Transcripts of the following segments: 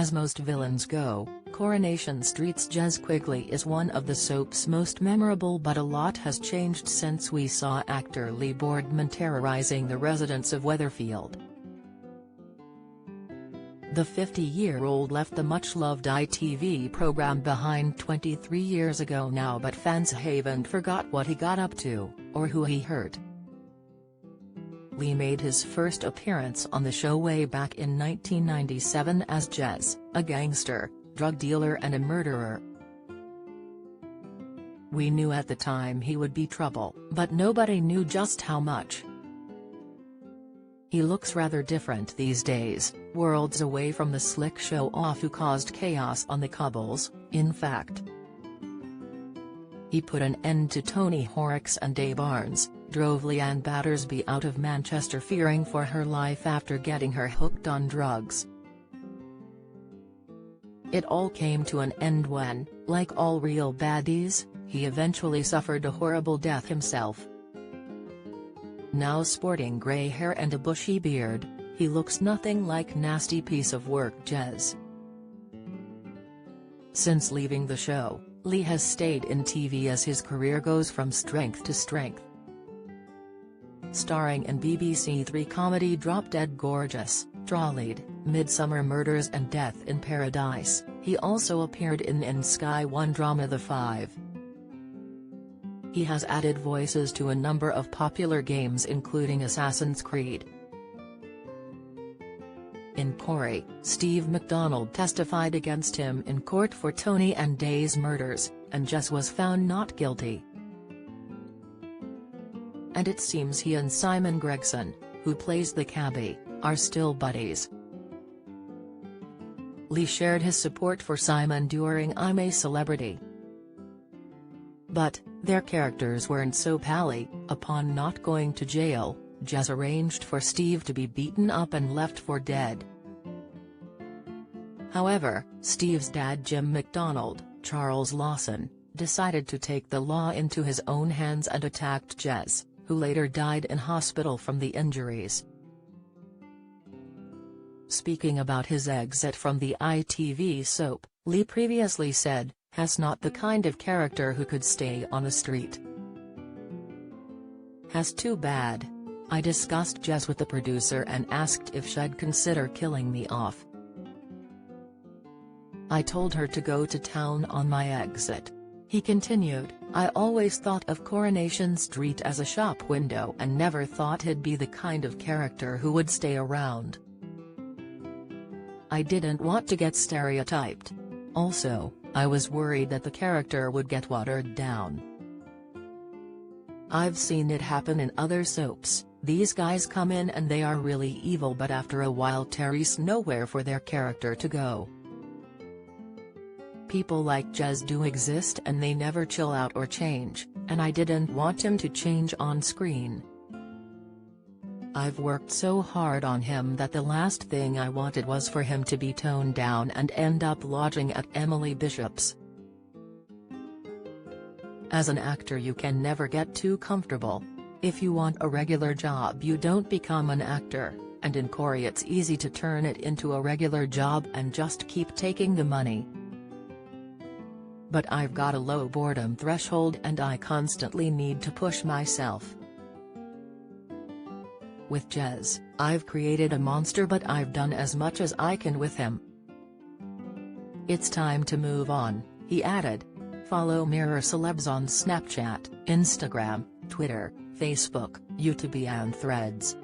As most villains go, Coronation Street's Jez Quigley is one of the soap's most memorable, but a lot has changed since we saw actor Lee Boardman terrorizing the residents of Weatherfield. The 50-year-old left the much-loved ITV program behind 23 years ago now, but fans haven't forgot what he got up to, or who he hurt. Lee made his first appearance on the show way back in 1997 as Jez, a gangster, drug dealer and a murderer. We knew at the time he would be trouble, but nobody knew just how much. He looks rather different these days, worlds away from the slick show-off who caused chaos on the cobbles. In fact, he put an end to Tony Horrocks and Day Barnes, drove Leanne Battersby out of Manchester fearing for her life after getting her hooked on drugs. It all came to an end when, like all real baddies, he eventually suffered a horrible death himself. Now sporting grey hair and a bushy beard, he looks nothing like nasty piece of work Jez. Since leaving the show, Lee has stayed in TV as his career goes from strength to strength. Starring in BBC Three comedy Drop Dead Gorgeous, Trolleyed, Midsummer Murders and Death in Paradise, he also appeared in Sky One drama The Five. He has added voices to a number of popular games including Assassin's Creed. In Corrie, Steve MacDonald testified against him in court for Tony and Day's murders, and Jez was found not guilty. And it seems he and Simon Gregson, who plays the cabbie, are still buddies. Lee shared his support for Simon during I'm a Celebrity. But, their characters weren't so pally. Upon not going to jail, Jez arranged for Steve to be beaten up and left for dead. However, Steve's dad Jim MacDonald, Charles Lawson, decided to take the law into his own hands and attacked Jez, who later died in hospital from the injuries. Speaking about his exit from the ITV soap, Lee previously said, "Has not the kind of character who could stay on the street. Has too bad. I discussed Jez with the producer and asked if she'd consider killing me off. I told her to go to town on my exit." He continued, "I always thought of Coronation Street as a shop window and never thought he'd be the kind of character who would stay around. I didn't want to get stereotyped. Also, I was worried that the character would get watered down. I've seen it happen in other soaps. These guys come in and they are really evil, but after a while there's nowhere for their character to go. People like Jez do exist and they never chill out or change, and I didn't want him to change on screen. I've worked so hard on him that the last thing I wanted was for him to be toned down and end up lodging at Emily Bishop's. As an actor you can never get too comfortable. If you want a regular job you don't become an actor, and in Corrie it's easy to turn it into a regular job and just keep taking the money. But I've got a low boredom threshold and I constantly need to push myself. With Jez, I've created a monster, but I've done as much as I can with him. It's time to move on," he added. Follow Mirror Celebs on Snapchat, Instagram, Twitter, Facebook, YouTube and Threads.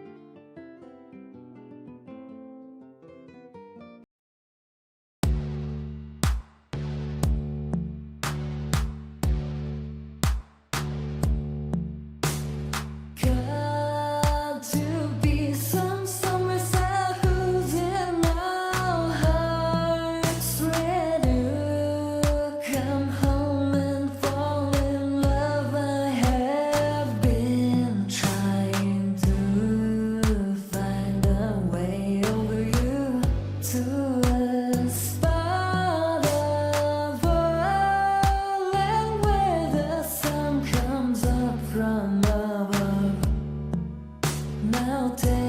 Now take